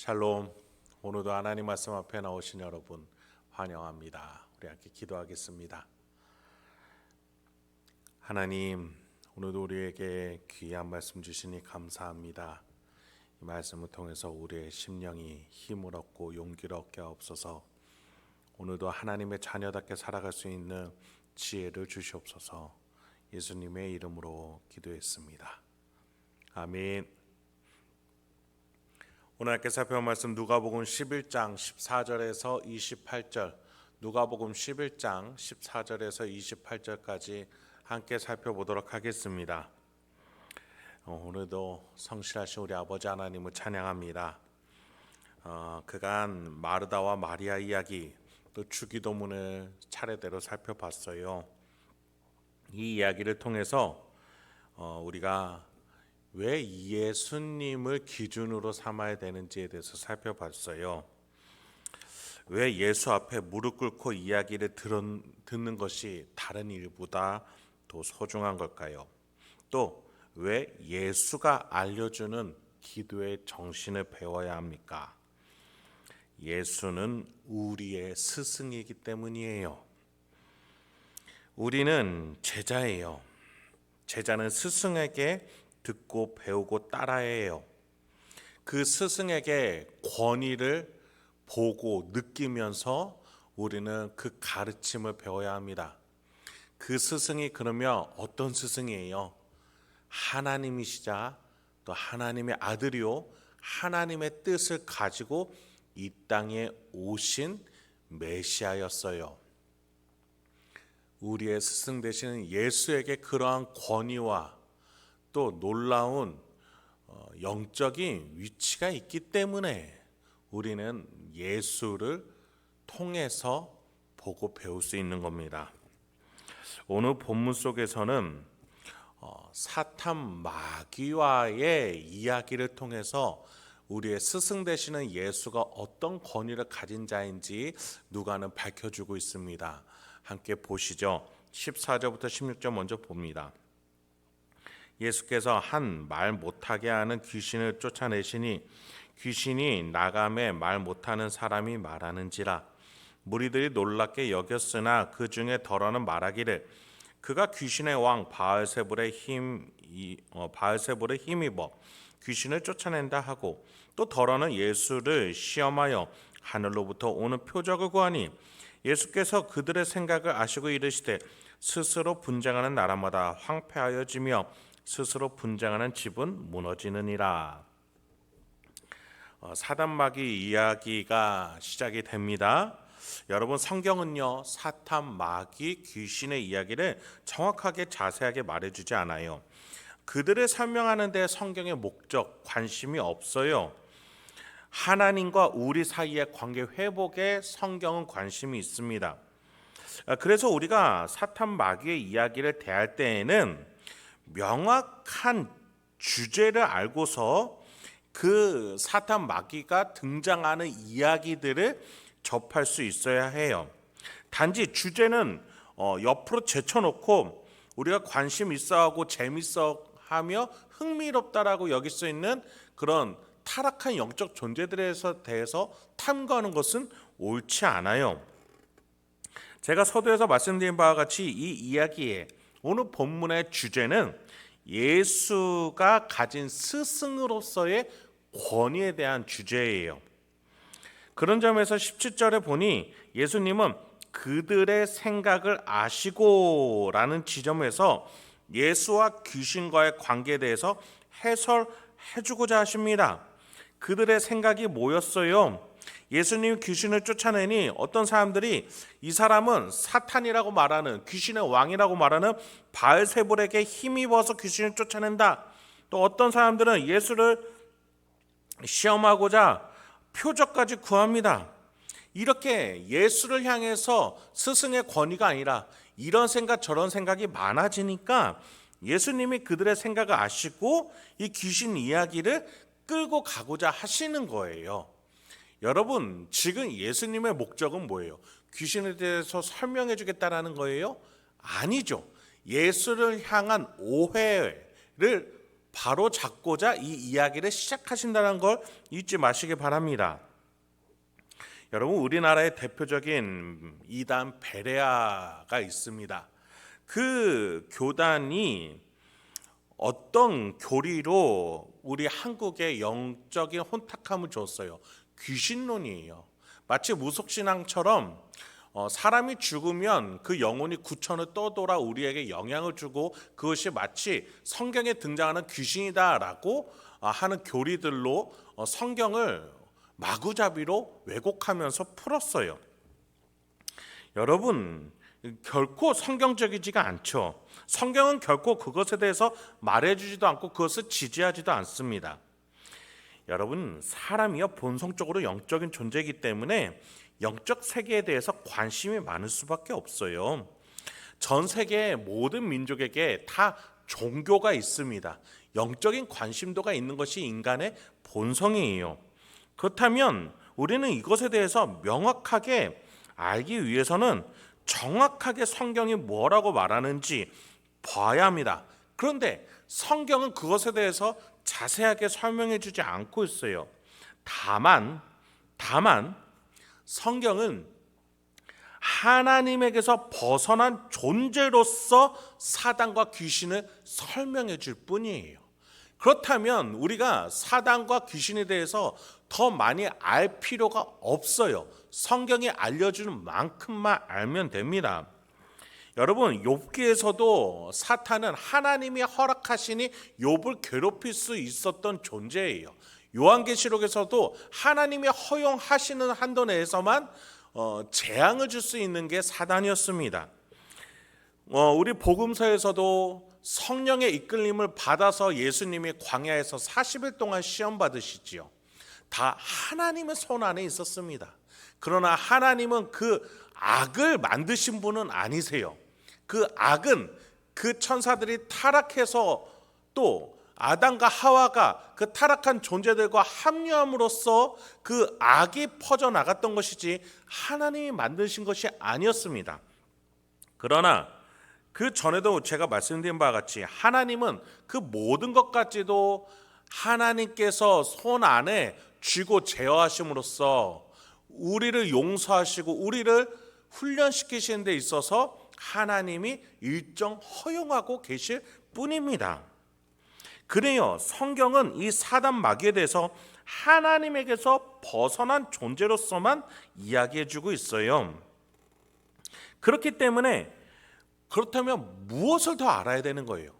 샬롬. 오늘도 하나님 말씀 앞에 나오신 여러분 환영합니다. 우리 함께 기도하겠습니다. 하나님, 오늘도 우리에게 귀한 말씀 주시니 감사합니다. 이 말씀을 통해서 우리의 심령이 힘을 얻고 용기를 얻게 하옵소서. 오늘도 하나님의 자녀답게 살아갈 수 있는 지혜를 주시옵소서. 예수님의 이름으로 기도했습니다. 아멘. 오늘 함께 살펴볼 말씀 누가복음 11장 14절에서 28절, 누가복음 11장 14절에서 28절까지 함께 살펴보도록 하겠습니다. 오늘도 성실하신 우리 아버지 하나님을 찬양합니다. 그간 마르다와 마리아 이야기, 또 주기도문을 차례대로 살펴봤어요. 이 이야기를 통해서 우리가 왜 예수님을 기준으로 삼아야 되는지에 대해서 살펴봤어요. 왜 예수 앞에 무릎 꿇고 이야기를 듣는 것이 다른 일보다 더 소중한 걸까요? 또 왜 예수가 알려주는 기도의 정신을 배워야 합니까? 예수는 우리의 스승이기 때문이에요. 우리는 제자예요. 제자는 스승에게 듣고 배우고 따라야 해요. 그 스승에게 권위를 보고 느끼면서 우리는 그 가르침을 배워야 합니다. 그 스승이 그러면 어떤 스승이에요? 하나님이시자 또 하나님의 아들이요, 하나님의 뜻을 가지고 이 땅에 오신 메시아였어요. 우리의 스승 되시는 예수에게 그러한 권위와 또 놀라운 영적인 위치가 있기 때문에 우리는 예수를 통해서 보고 배울 수 있는 겁니다. 오늘 본문 속에서는 사탄 마귀와의 이야기를 통해서 우리의 스승 되시는 예수가 어떤 권위를 가진 자인지 누가는 밝혀주고 있습니다. 함께 보시죠. 14절부터 16절 먼저 봅니다. 예수께서 한 말 못하게 하는 귀신을 쫓아내시니 귀신이 나감에 말 못하는 사람이 말하는지라. 무리들이 놀랍게 여겼으나 그 중에 덜어는 말하기를 그가 귀신의 왕 바알세불에 힘입어 귀신을 쫓아낸다 하고, 또 덜어는 예수를 시험하여 하늘로부터 오는 표적을 구하니 예수께서 그들의 생각을 아시고 이르시되 스스로 분쟁하는 나라마다 황폐하여지며 스스로 분쟁하는 집은 무너지느니라. 사단 마귀 이야기가 시작이 됩니다. 여러분, 성경은요 사탄 마귀 귀신의 이야기를 정확하게 자세하게 말해주지 않아요. 그들을 설명하는 데 성경의 목적, 관심이 없어요. 하나님과 우리 사이의 관계 회복에 성경은 관심이 있습니다. 그래서 우리가 사탄 마귀의 이야기를 대할 때에는 명확한 주제를 알고서 그 사탄 마귀가 등장하는 이야기들을 접할 수 있어야 해요. 단지 주제는 옆으로 제쳐놓고 우리가 관심 있어하고 재밌어하며 흥미롭다라고 여길 수 있는 그런 타락한 영적 존재들에 대해서 탐구하는 것은 옳지 않아요. 제가 서두에서 말씀드린 바와 같이 이 이야기의 오늘 본문의 주제는 예수가 가진 스승으로서의 권위에 대한 주제예요. 그런 점에서 17절에 보니 예수님은 그들의 생각을 아시고 라는 지점에서 예수와 귀신과의 관계에 대해서 해설해주고자 하십니다. 그들의 생각이 뭐였어요? 예수님 귀신을 쫓아내니 어떤 사람들이 이 사람은 사탄이라고 말하는, 귀신의 왕이라고 말하는 바알세불에게 힘입어서 귀신을 쫓아낸다. 또 어떤 사람들은 예수를 시험하고자 표적까지 구합니다. 이렇게 예수를 향해서 스승의 권위가 아니라 이런 생각 저런 생각이 많아지니까 예수님이 그들의 생각을 아시고 이 귀신 이야기를 끌고 가고자 하시는 거예요. 여러분, 지금 예수님의 목적은 뭐예요? 귀신에 대해서 설명해 주겠다라는 거예요? 아니죠. 예수를 향한 오해를 바로 잡고자 이 이야기를 시작하신다는 걸 잊지 마시기 바랍니다. 여러분, 우리나라의 대표적인 이단 베레아가 있습니다. 그 교단이 어떤 교리로 우리 한국에 영적인 혼탁함을 줬어요. 귀신론이에요. 마치 무속신앙처럼 사람이 죽으면 그 영혼이 구천을 떠돌아 우리에게 영향을 주고 그것이 마치 성경에 등장하는 귀신이다라고 하는 교리들로 성경을 마구잡이로 왜곡하면서 풀었어요. 여러분, 결코 성경적이지가 않죠. 성경은 결코 그것에 대해서 말해주지도 않고 그것을 지지하지도 않습니다. 여러분, 사람이요 본성적으로 영적인 존재이기 때문에 영적 세계에 대해서 관심이 많을 수밖에 없어요. 전 세계의 모든 민족에게 다 종교가 있습니다. 영적인 관심도가 있는 것이 인간의 본성이에요. 그렇다면 우리는 이것에 대해서 명확하게 알기 위해서는 정확하게 성경이 뭐라고 말하는지 봐야 합니다. 그런데 성경은 그것에 대해서 자세하게 설명해 주지 않고 있어요. 다만 성경은 하나님에게서 벗어난 존재로서 사단과 귀신을 설명해 줄 뿐이에요. 그렇다면 우리가 사단과 귀신에 대해서 더 많이 알 필요가 없어요. 성경이 알려주는 만큼만 알면 됩니다. 여러분, 욥기에서도 사탄은 하나님이 허락하시니 욥을 괴롭힐 수 있었던 존재예요. 요한계시록에서도 하나님이 허용하시는 한도 내에서만 재앙을 줄 수 있는 게 사단이었습니다. 우리 복음서에서도 성령의 이끌림을 받아서 예수님이 광야에서 40일 동안 시험 받으시지요. 다 하나님의 손 안에 있었습니다. 그러나 하나님은 그 악을 만드신 분은 아니세요. 그 악은 그 천사들이 타락해서 또 아담과 하와가 그 타락한 존재들과 합류함으로써 그 악이 퍼져나갔던 것이지 하나님이 만드신 것이 아니었습니다. 그러나 그 전에도 제가 말씀드린 바와 같이 하나님은 그 모든 것까지도 하나님께서 손 안에 쥐고 제어하심으로써 우리를 용서하시고 우리를 훈련시키시는 데 있어서 하나님이 일정 허용하고 계실 뿐입니다. 그래요, 성경은 이 사단 마귀에 대해서 하나님에게서 벗어난 존재로서만 이야기해주고 있어요. 그렇기 때문에 그렇다면 무엇을 더 알아야 되는 거예요?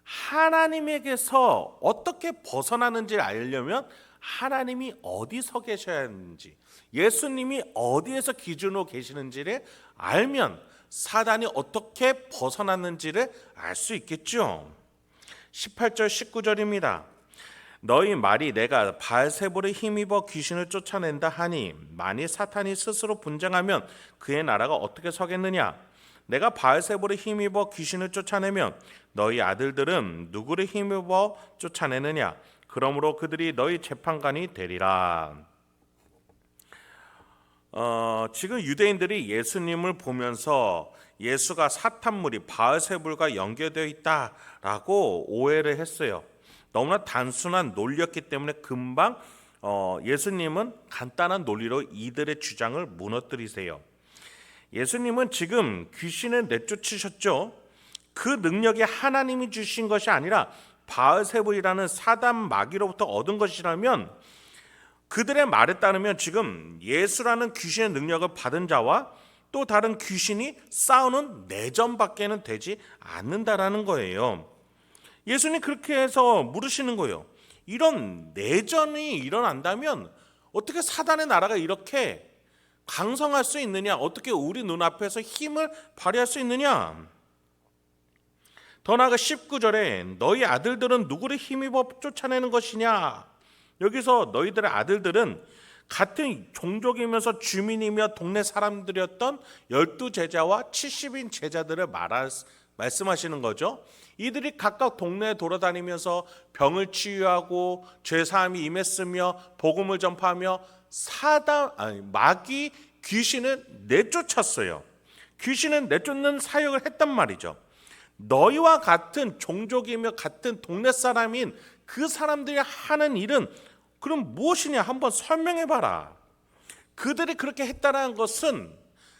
하나님에게서 어떻게 벗어나는지를 알려면 하나님이 어디서 계셔야 하는지, 예수님이 어디에서 기준으로 계시는지를 알면 사단이 어떻게 벗어났는지를 알 수 있겠죠. 18절 19절입니다. 너희 말이 내가 바알세불에 힘입어 귀신을 쫓아낸다 하니 만일 사탄이 스스로 분쟁하면 그의 나라가 어떻게 서겠느냐? 내가 바알세불에 힘입어 귀신을 쫓아내면 너희 아들들은 누구를 힘입어 쫓아내느냐? 그러므로 그들이 너희 재판관이 되리라. 지금 유대인들이 예수님을 보면서 예수가 사탄물이 바알세불과 연결되어 있다라고 오해를 했어요. 너무나 단순한 논리였기 때문에 금방 예수님은 간단한 논리로 이들의 주장을 무너뜨리세요. 예수님은 지금 귀신을 내쫓으셨죠. 그 능력이 하나님이 주신 것이 아니라 바알세불이라는 사단 마귀로부터 얻은 것이라면 그들의 말에 따르면 지금 예수라는 귀신의 능력을 받은 자와 또 다른 귀신이 싸우는 내전밖에는 되지 않는다라는 거예요. 예수님 그렇게 해서 물으시는 거예요. 이런 내전이 일어난다면 어떻게 사단의 나라가 이렇게 강성할 수 있느냐? 어떻게 우리 눈앞에서 힘을 발휘할 수 있느냐? 더 나아가 19절에 너희 아들들은 누구를 힘입어 쫓아내는 것이냐? 여기서 너희들의 아들들은 같은 종족이면서 주민이며 동네 사람들이었던 12제자와 70인 제자들을 말씀하시는 거죠. 이들이 각각 동네에 돌아다니면서 병을 치유하고 죄사함이 임했으며 복음을 전파하며 마귀 귀신을 내쫓았어요. 귀신을 내쫓는 사역을 했단 말이죠. 너희와 같은 종족이며 같은 동네 사람인 그 사람들이 하는 일은 그럼 무엇이냐 한번 설명해 봐라. 그들이 그렇게 했다는 것은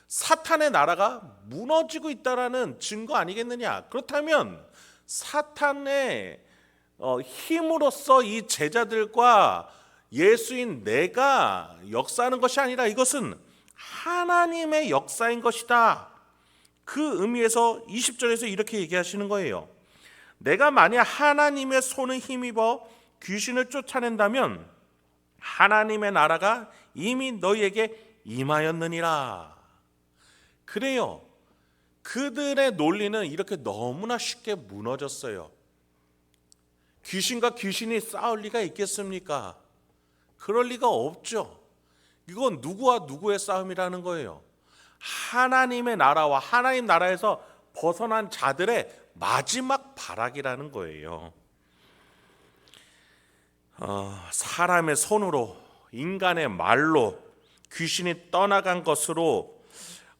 사탄의 나라가 무너지고 있다는 증거 아니겠느냐. 그렇다면 사탄의 힘으로써 이 제자들과 예수인 내가 역사하는 것이 아니라 이것은 하나님의 역사인 것이다. 그 의미에서 20절에서 이렇게 얘기하시는 거예요. 내가 만약 하나님의 손을 힘입어 귀신을 쫓아낸다면 하나님의 나라가 이미 너희에게 임하였느니라. 그래요. 그들의 논리는 이렇게 너무나 쉽게 무너졌어요. 귀신과 귀신이 싸울 리가 있겠습니까? 그럴 리가 없죠. 이건 누구와 누구의 싸움이라는 거예요. 하나님의 나라와 하나님 나라에서 벗어난 자들의 마지막 발악이라는 거예요. 사람의 손으로 인간의 말로 귀신이 떠나간 것으로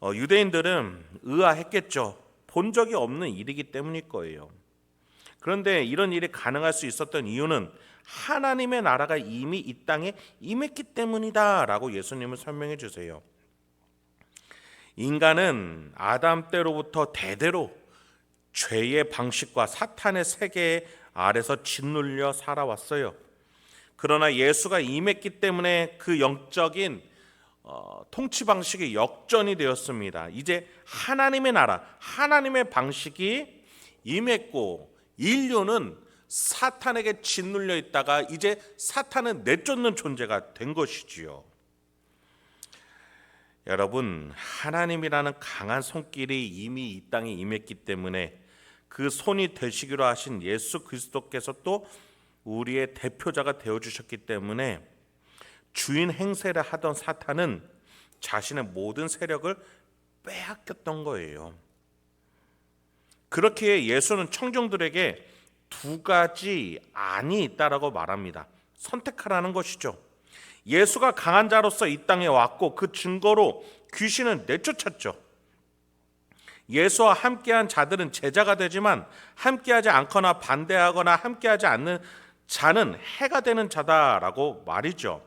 유대인들은 의아했겠죠. 본 적이 없는 일이기 때문일 거예요. 그런데 이런 일이 가능할 수 있었던 이유는 하나님의 나라가 이미 이 땅에 임했기 때문이다 라고 예수님은 설명해 주세요. 인간은 아담 때로부터 대대로 죄의 방식과 사탄의 세계 아래서 짓눌려 살아왔어요. 그러나 예수가 임했기 때문에 그 영적인 통치 방식이 역전이 되었습니다. 이제 하나님의 나라, 하나님의 방식이 임했고 인류는 사탄에게 짓눌려 있다가 이제 사탄은 내쫓는 존재가 된 것이지요. 여러분, 하나님이라는 강한 손길이 이미 이 땅에 임했기 때문에 그 손이 되시기로 하신 예수 그리스도께서 또 우리의 대표자가 되어주셨기 때문에 주인 행세를 하던 사탄은 자신의 모든 세력을 빼앗겼던 거예요. 그렇기에 예수는 청중들에게 두 가지 안이 있다라고 말합니다. 선택하라는 것이죠. 예수가 강한 자로서 이 땅에 왔고 그 증거로 귀신은 내쫓았죠. 예수와 함께한 자들은 제자가 되지만 함께하지 않거나 반대하거나 함께하지 않는 자는 해가 되는 자다라고 말이죠.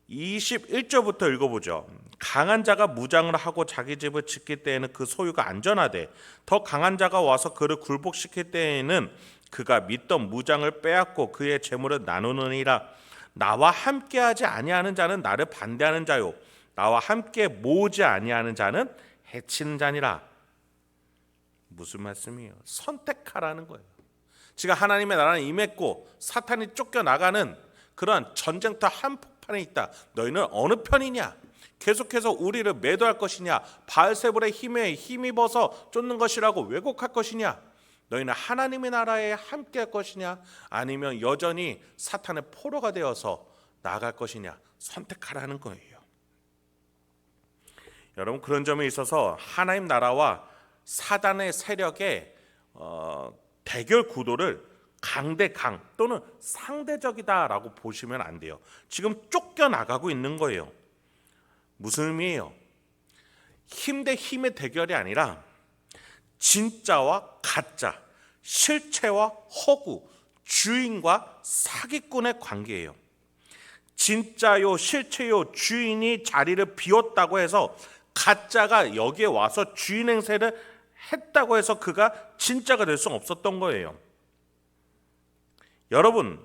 21절부터 읽어보죠. 강한 자가 무장을 하고 자기 집을 지킬 때에는 그 소유가 안전하되 더 강한 자가 와서 그를 굴복시킬 때에는 그가 믿던 무장을 빼앗고 그의 재물을 나누느니라. 나와 함께하지 아니하는 자는 나를 반대하는 자요 나와 함께 모으지 아니하는 자는 해치는 자니라. 무슨 말씀이에요? 선택하라는 거예요. 지금 하나님의 나라는 임했고 사탄이 쫓겨나가는 그런 전쟁터 한복판에 있다. 너희는 어느 편이냐? 계속해서 우리를 매도할 것이냐? 바알세불의 힘에 힘입어서 쫓는 것이라고 왜곡할 것이냐? 너희는 하나님의 나라에 함께할 것이냐? 아니면 여전히 사탄의 포로가 되어서 나아갈 것이냐? 선택하라는 거예요. 여러분, 그런 점에 있어서 하나님 나라와 사단의 세력의 대결 구도를 강대강 또는 상대적이다라고 보시면 안 돼요. 지금 쫓겨나가고 있는 거예요. 무슨 의미예요? 힘 대 힘의 대결이 아니라 진짜와 가짜, 실체와 허구, 주인과 사기꾼의 관계예요. 진짜요, 실체요, 주인이 자리를 비웠다고 해서 가짜가 여기에 와서 주인 행세를 했다고 해서 그가 진짜가 될 수 없었던 거예요. 여러분,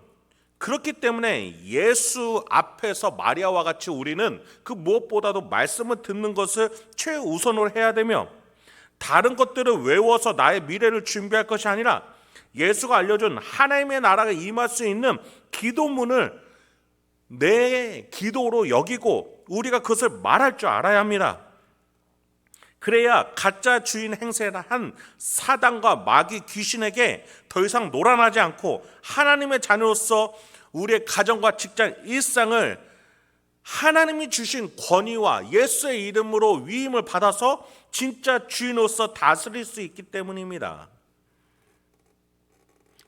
그렇기 때문에 예수 앞에서 마리아와 같이 우리는 그 무엇보다도 말씀을 듣는 것을 최우선으로 해야 되며 다른 것들을 외워서 나의 미래를 준비할 것이 아니라 예수가 알려준 하나님의 나라가 임할 수 있는 기도문을 내 기도로 여기고 우리가 그것을 말할 줄 알아야 합니다. 그래야 가짜 주인 행세를 한 사단과 마귀 귀신에게 더 이상 놀아나지 않고 하나님의 자녀로서 우리의 가정과 직장 일상을 하나님이 주신 권위와 예수의 이름으로 위임을 받아서 진짜 주인으로서 다스릴 수 있기 때문입니다.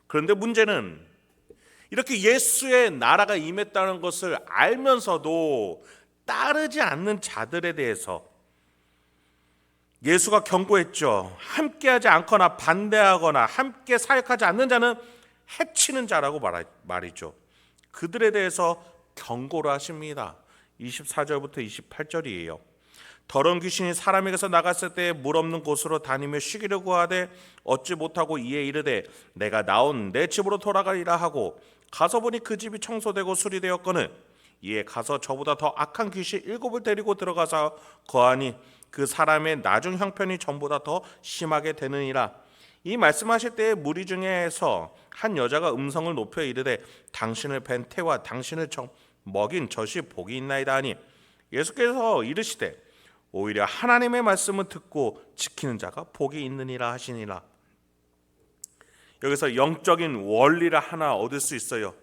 그런데 문제는 이렇게 예수의 나라가 임했다는 것을 알면서도 따르지 않는 자들에 대해서 예수가 경고했죠. 함께하지 않거나 반대하거나 함께 사역하지 않는 자는 해치는 자라고 말이죠. 그들에 대해서 경고를 하십니다. 24절부터 28절이에요. 더러운 귀신이 사람에게서 나갔을 때 물 없는 곳으로 다니며 쉬기를 구하되 얻지 못하고 이에 이르되 내가 나온 내 집으로 돌아가리라 하고 가서 보니 그 집이 청소되고 수리되었거늘 이에 가서 저보다 더 악한 귀신 7을 데리고 들어가서 거하니 그 사람의 나중 형편이 전보다 더 심하게 되느니라. 이 말씀하실 때에 무리 중에서 한 여자가 음성을 높여 이르되 당신을 뵌 태와 당신을 먹인 젖이 복이 있나이다 하니 예수께서 이르시되 오히려 하나님의 말씀을 듣고 지키는 자가 복이 있느니라 하시니라. 여기서 영적인 원리를 하나 얻을 수 있어요.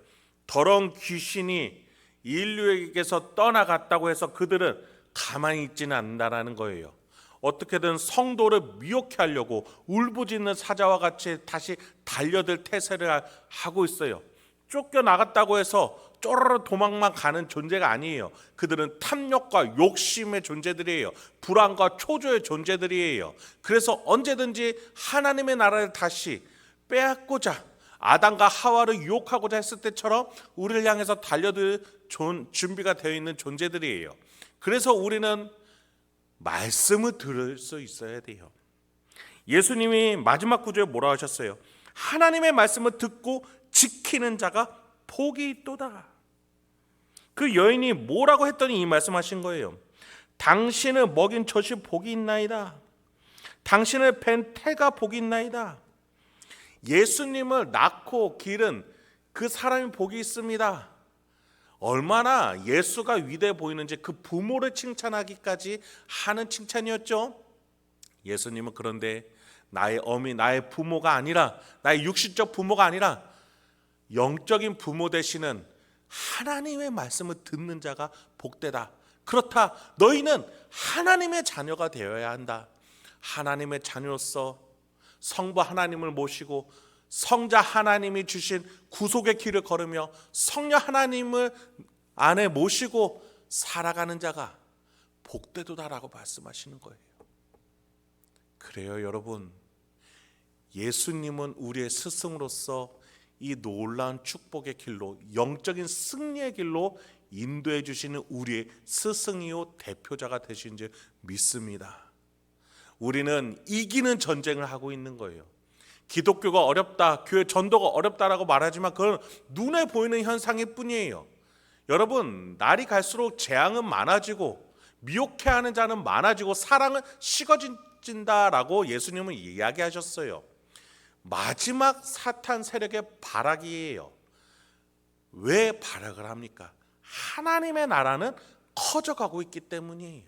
더러운 귀신이 인류에게서 떠나갔다고 해서 그들은 가만히 있지는 않는다라는 거예요. 어떻게든 성도를 미혹해 하려고 울부짖는 사자와 같이 다시 달려들 태세를 하고 있어요. 쫓겨나갔다고 해서 쪼르르 도망만 가는 존재가 아니에요. 그들은 탐욕과 욕심의 존재들이에요. 불안과 초조의 존재들이에요. 그래서 언제든지 하나님의 나라를 다시 빼앗고자 아담과 하와를 유혹하고자 했을 때처럼 우리를 향해서 달려들 준비가 되어 있는 존재들이에요. 그래서 우리는 말씀을 들을 수 있어야 돼요. 예수님이 마지막 구절에 뭐라 하셨어요? 하나님의 말씀을 듣고 지키는 자가 복이 있도다. 그 여인이 뭐라고 했더니 이 말씀하신 거예요. 당신을 먹인 젖이 복이 있나이다. 당신을 뵌 태가 복이 있나이다. 예수님을 낳고 기른 그 사람이 복이 있습니다. 얼마나 예수가 위대해 보이는지 그 부모를 칭찬하기까지 하는 칭찬이었죠. 예수님은 그런데 나의 어미, 나의 부모가 아니라, 나의 육신적 부모가 아니라 영적인 부모 되시는 하나님의 말씀을 듣는 자가 복되다. 그렇다. 너희는 하나님의 자녀가 되어야 한다. 하나님의 자녀로서 성부 하나님을 모시고 성자 하나님이 주신 구속의 길을 걸으며 성령 하나님을 안에 모시고 살아가는 자가 복되도다라고 말씀하시는 거예요. 그래요, 여러분. 예수님은 우리의 스승으로서 이 놀라운 축복의 길로, 영적인 승리의 길로 인도해 주시는 우리의 스승이요 대표자가 되신 줄 믿습니다. 우리는 이기는 전쟁을 하고 있는 거예요. 기독교가 어렵다, 교회 전도가 어렵다라고 말하지만 그건 눈에 보이는 현상일 뿐이에요. 여러분, 날이 갈수록 재앙은 많아지고 미혹해하는 자는 많아지고 사랑은 식어진다라고 예수님은 이야기하셨어요. 마지막 사탄 세력의 발악이에요. 왜 발악을 합니까? 하나님의 나라는 커져가고 있기 때문이에요.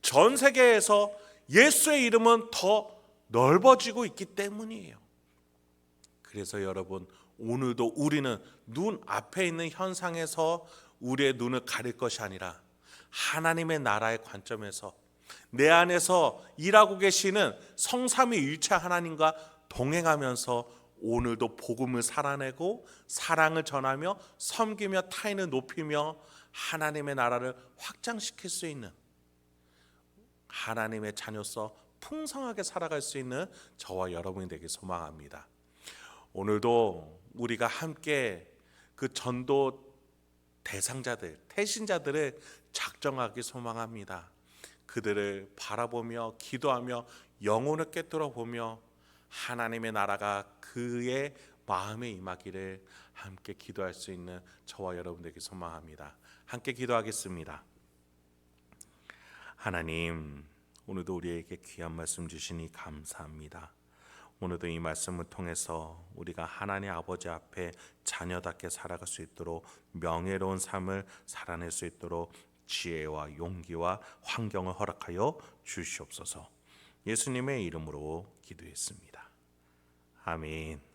전 세계에서 예수의 이름은 더 넓어지고 있기 때문이에요. 그래서 여러분, 오늘도 우리는 눈 앞에 있는 현상에서 우리의 눈을 가릴 것이 아니라 하나님의 나라의 관점에서 내 안에서 일하고 계시는 성삼위일체 하나님과 동행하면서 오늘도 복음을 살아내고 사랑을 전하며 섬기며 타인을 높이며 하나님의 나라를 확장시킬 수 있는 하나님의 자녀로서 풍성하게 살아갈 수 있는 저와 여러분이 되길 소망합니다. 오늘도 우리가 함께 그 전도 대상자들, 태신자들을 작정하기 소망합니다. 그들을 바라보며 기도하며 영혼을 꿰뚫어 보며 하나님의 나라가 그의 마음에 임하기를 함께 기도할 수 있는 저와 여러분 되길 소망합니다. 함께 기도하겠습니다. 하나님, 오늘도 우리에게 귀한 말씀 주시니 감사합니다. 오늘도 이 말씀을 통해서 우리가 하나님 아버지 앞에 자녀답게 살아갈 수 있도록 명예로운 삶을 살아낼 수 있도록 지혜와 용기와 환경을 허락하여 주시옵소서. 예수님의 이름으로 기도했습니다. 아멘.